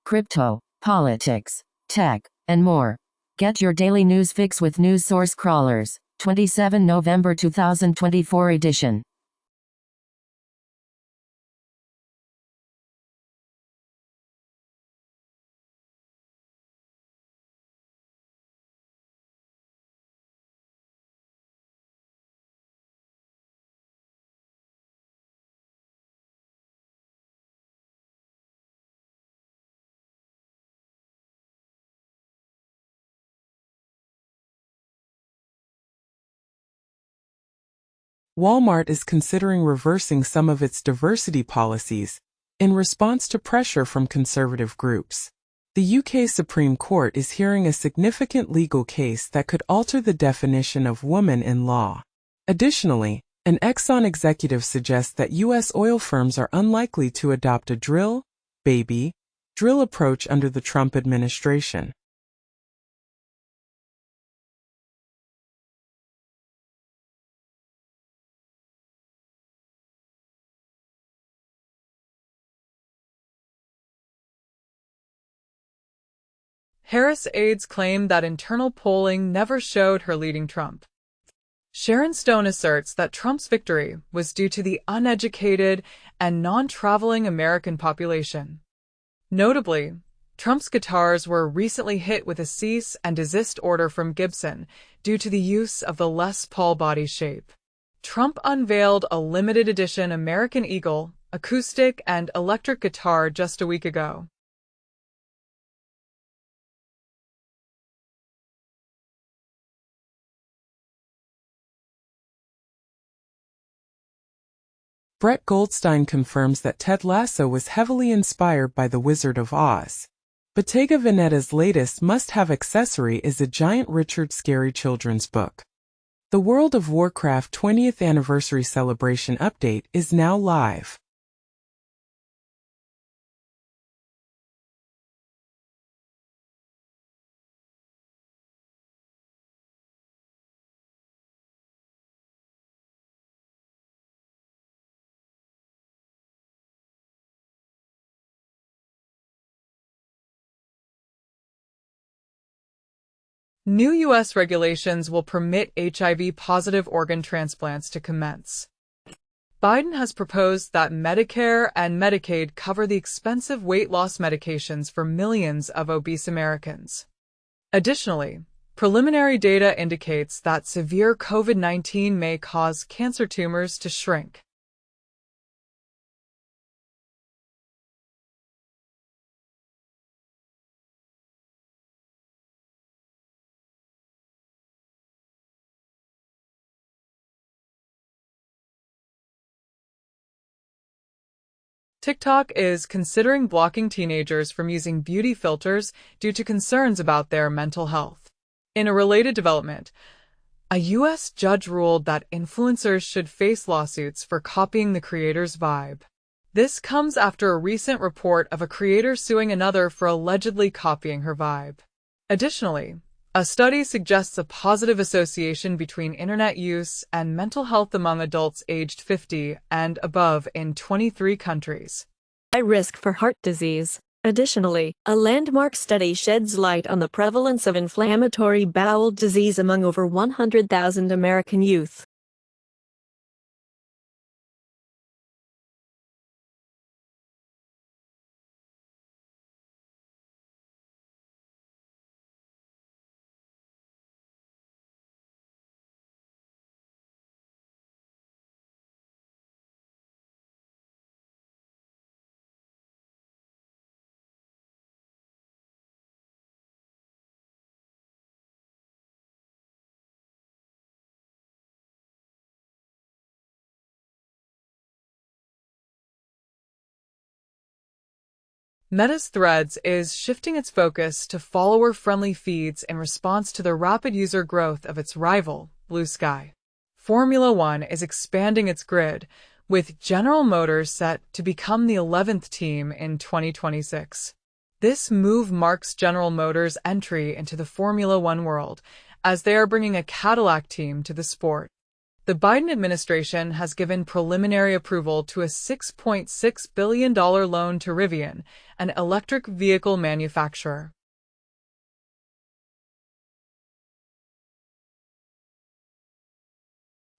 crypto, politics, tech, and more. Get your daily news fix with News Source Crawlers, 27 November 2024 edition. Walmart is considering reversing some of its diversity policies in response to pressure from conservative groups. The UK Supreme Court is hearing a significant legal case that could alter the definition of woman in law. Additionally, an Exxon executive suggests that U.S. oil firms are unlikely to adopt a drill, baby, drill approach under the Trump administration. Harris aides claim that internal polling never showed her leading Trump. Sharon Stone asserts that Trump's victory was due to the uneducated and non-traveling American population. Notably, Trump's guitars were recently hit with a cease and desist order from Gibson due to the use of the Les Paul body shape. Trump unveiled a limited edition American Eagle acoustic and electric guitar just a week ago. Brett Goldstein confirms that Ted Lasso was heavily inspired by The Wizard of Oz. Bottega Veneta's latest must-have accessory is a giant Richard Scarry children's book. The World of Warcraft 20th Anniversary Celebration update is now live. New U.S. regulations will permit HIV-positive organ transplants to commence. Biden has proposed that Medicare and Medicaid cover the expensive weight loss medications for millions of obese Americans. Additionally, preliminary data indicates that severe COVID-19 may cause cancer tumors to shrink. TikTok is considering blocking teenagers from using beauty filters due to concerns about their mental health. In a related development, a U.S. judge ruled that influencers should face lawsuits for copying the creator's vibe. This comes after a recent report of a creator suing another for allegedly copying her vibe. Additionally, a study suggests a positive association between internet use and mental health among adults aged 50 and above in 23 countries. High risk for heart disease. Additionally, a landmark study sheds light on the prevalence of inflammatory bowel disease among over 100,000 American youth. Meta's Threads is shifting its focus to follower-friendly feeds in response to the rapid user growth of its rival, Blue Sky. Formula One is expanding its grid, with General Motors set to become the 11th team in 2026. This move marks General Motors' entry into the Formula One world, as they are bringing a Cadillac team to the sport. The Biden administration has given preliminary approval to a $6.6 billion loan to Rivian, an electric vehicle manufacturer.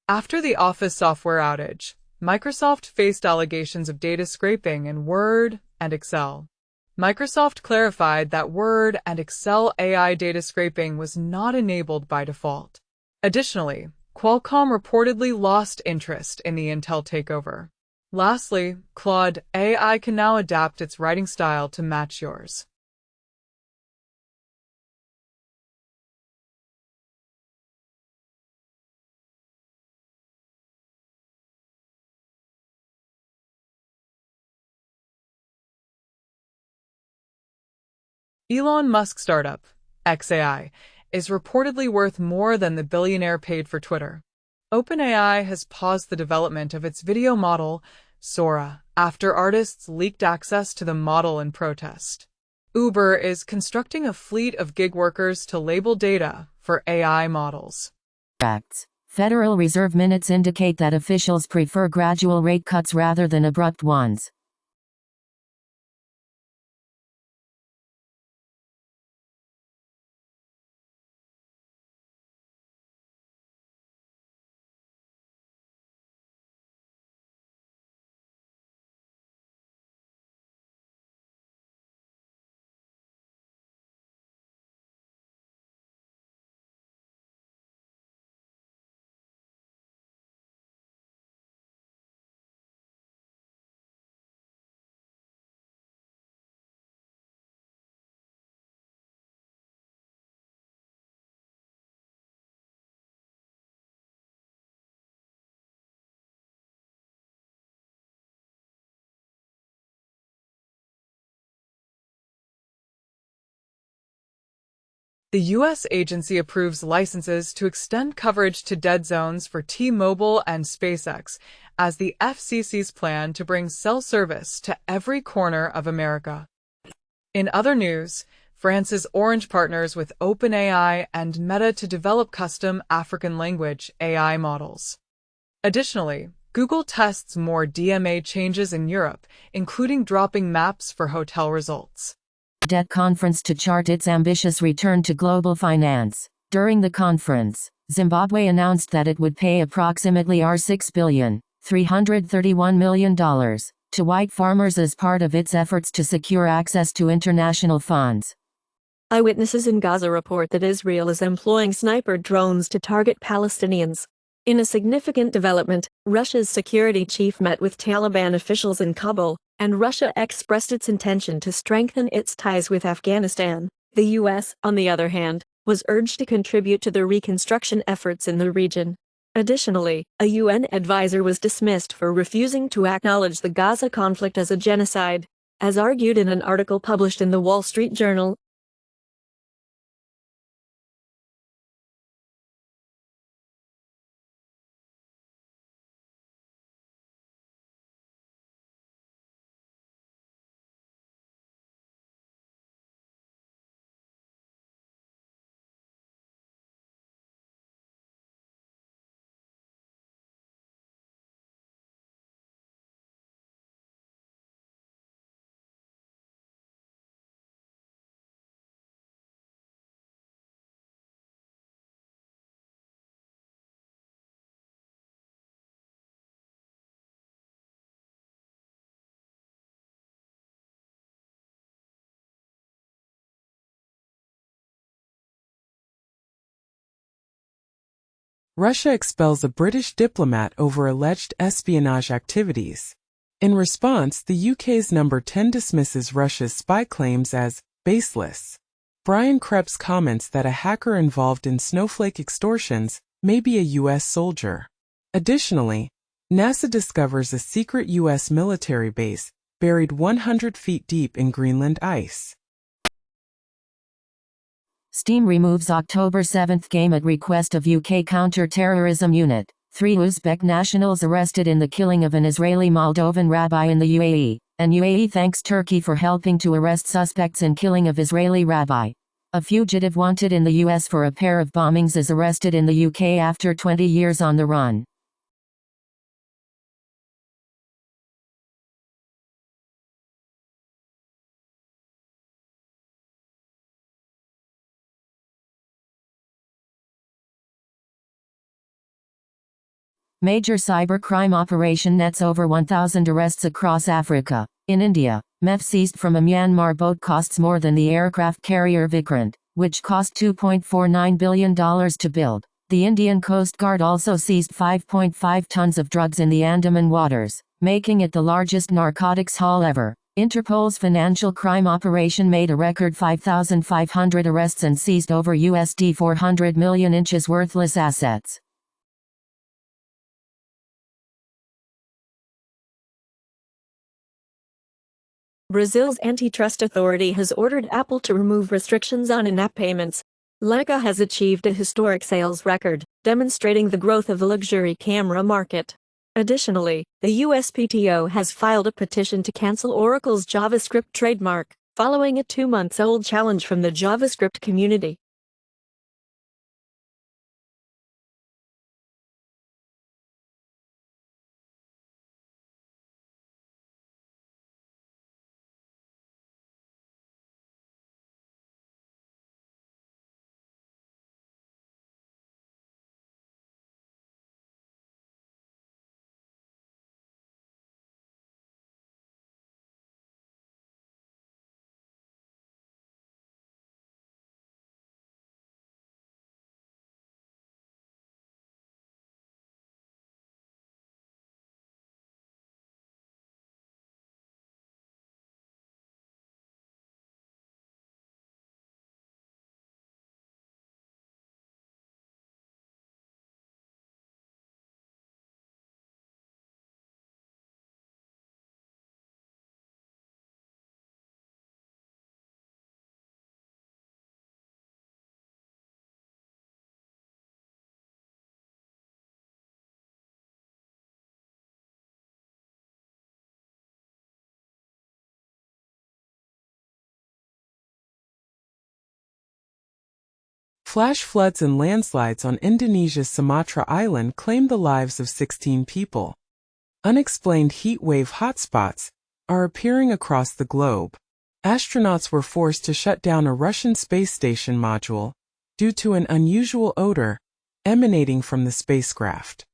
After the Office software outage, Microsoft faced allegations of data scraping in Word and Excel. Microsoft clarified that Word and Excel AI data scraping was not enabled by default. Additionally, Qualcomm reportedly lost interest in the Intel takeover. Lastly, Claude AI can now adapt its writing style to match yours. Elon Musk's startup, XAI, is reportedly worth more than the billionaire paid for Twitter. OpenAI has paused the development of its video model, Sora, after artists leaked access to the model in protest. Uber is constructing a fleet of gig workers to label data for AI models. Facts. Federal Reserve minutes indicate that officials prefer gradual rate cuts rather than abrupt ones. The U.S. agency approves licenses to extend coverage to dead zones for T-Mobile and SpaceX as the FCC's plan to bring cell service to every corner of America. In other news, France's Orange partners with OpenAI and Meta to develop custom African language AI models. Additionally, Google tests more DMA changes in Europe, including dropping maps for hotel results. Debt conference to chart its ambitious return to global finance. During the conference, Zimbabwe announced that it would pay approximately $6.331 billion to white farmers as part of its efforts to secure access to international funds. Eyewitnesses in Gaza report that Israel is employing sniper drones to target Palestinians. In a significant development, Russia's security chief met with Taliban officials in Kabul, and Russia expressed its intention to strengthen its ties with Afghanistan. The U.S., on the other hand, was urged to contribute to the reconstruction efforts in the region. Additionally, a UN advisor was dismissed for refusing to acknowledge the Gaza conflict as a genocide, as argued in an article published in the Wall Street Journal. Russia expels a British diplomat over alleged espionage activities. In response, the UK's number 10 dismisses Russia's spy claims as baseless. Brian Krebs comments that a hacker involved in snowflake extortions may be a U.S. soldier. Additionally, NASA discovers a secret U.S. military base buried 100 feet deep in Greenland ice. Steam removes October 7th game at request of UK counter-terrorism unit. 3 Uzbek nationals arrested in the killing of an Israeli-Moldovan rabbi in the UAE, and UAE thanks Turkey for helping to arrest suspects in killing of Israeli rabbi. A fugitive wanted in the US for a pair of bombings is arrested in the UK after 20 years on the run. Major cybercrime operation nets over 1,000 arrests across Africa. In India, meth seized from a Myanmar boat costs more than the aircraft carrier Vikrant, which cost $2.49 billion to build. The Indian Coast Guard also seized 5.5 tons of drugs in the Andaman waters, making it the largest narcotics haul ever. Interpol's financial crime operation made a record 5,500 arrests and seized over USD 400 million inches worthless assets. Brazil's antitrust authority has ordered Apple to remove restrictions on in-app payments. Leica has achieved a historic sales record, demonstrating the growth of the luxury camera market. Additionally, the USPTO has filed a petition to cancel Oracle's JavaScript trademark, following a 2-month-old challenge from the JavaScript community. Flash floods and landslides on Indonesia's Sumatra Island claimed the lives of 16 people. Unexplained heat wave hotspots are appearing across the globe. Astronauts were forced to shut down a Russian space station module due to an unusual odor emanating from the spacecraft.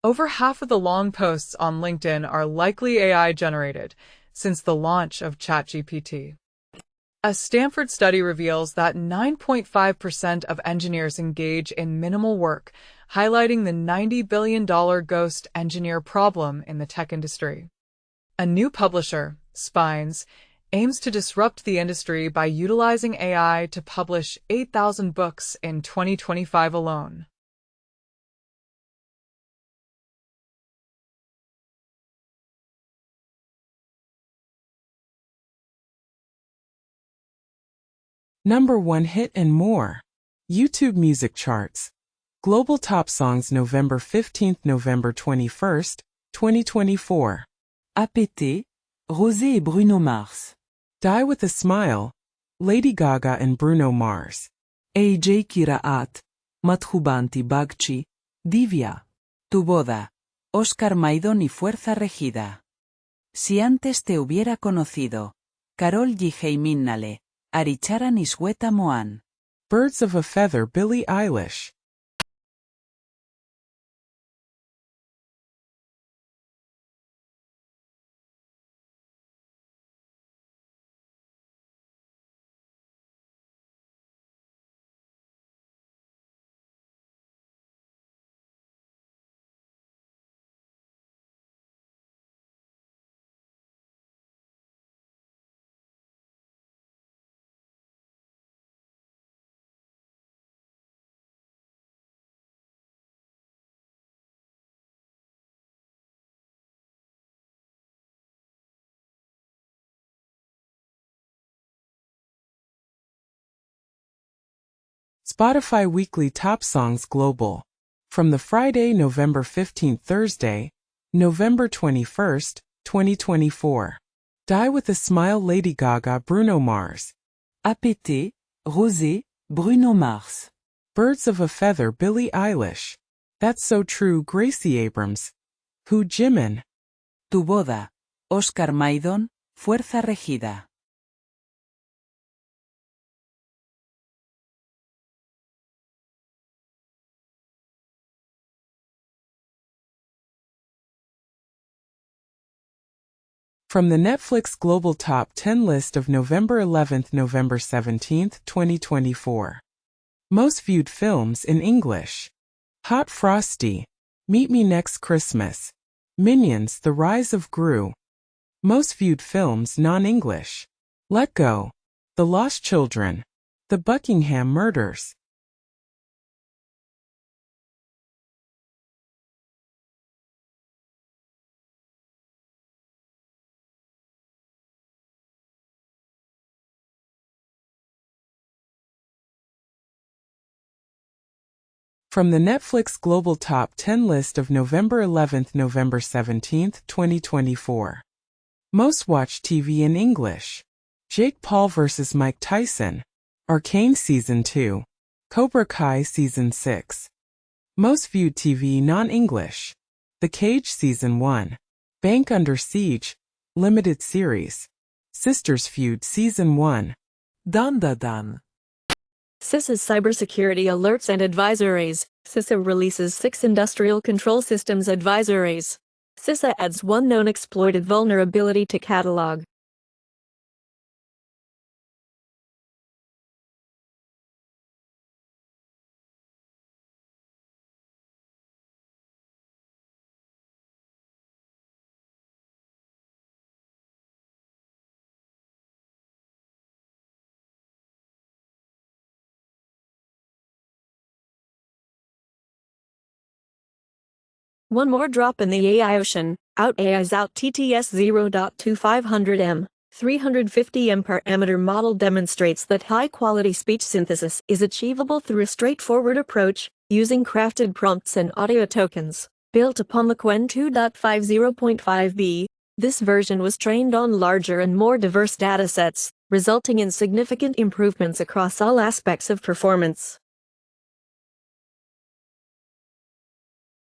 Over half of the long posts on LinkedIn are likely AI-generated since the launch of ChatGPT. A Stanford study reveals that 9.5% of engineers engage in minimal work, highlighting the $90 billion ghost engineer problem in the tech industry. A new publisher, Spines, aims to disrupt the industry by utilizing AI to publish 8,000 books in 2025 alone. Number 1 hit and more. YouTube Music Charts. Global Top Songs November 15th, November 21st, 2024. APT, Rosé et Bruno Mars. Die with a Smile, Lady Gaga and Bruno Mars. AJ Kiraat, Madhubanti Bagchi, Divya. Tu boda, Oscar Maidón y Fuerza Regida. Si antes te hubiera conocido. Karol G. Minnale, Arichara Nisweta Moan. Birds of a Feather Billie Eilish. Spotify Weekly Top Songs Global. From the Friday, November 15th, Thursday, November 21st, 2024. Die with a Smile, Lady Gaga, Bruno Mars. APT, Rosé, Bruno Mars. Birds of a Feather Billie Eilish. That's So True Gracie Abrams. Who Jimin. Tu boda. Oscar Maidon, Fuerza Regida. From the Netflix Global Top 10 list of November 11th, November 17th, 2024. Most viewed films in English. Hot Frosty. Meet Me Next Christmas. Minions: The Rise of Gru. Most viewed films non-English. Let Go. The Lost Children. The Buckingham Murders. From the Netflix Global Top 10 list of November 11th, November 17th, 2024. Most watched TV in English. Jake Paul vs. Mike Tyson. Arcane Season 2. Cobra Kai Season 6. Most viewed TV non-English. The Cage Season 1. Bank Under Siege. Limited Series. Sisters Feud Season 1. Dun da dun. CISA's cybersecurity alerts and advisories. CISA releases 6 industrial control systems advisories. CISA adds 1 known exploited vulnerability to catalog. One more drop in the AI ocean. Out AI's out TTS 0.2500M. 350M parameter model demonstrates that high-quality speech synthesis is achievable through a straightforward approach, using crafted prompts and audio tokens. Built upon the Qwen 2.50.5b, this version was trained on larger and more diverse datasets, resulting in significant improvements across all aspects of performance.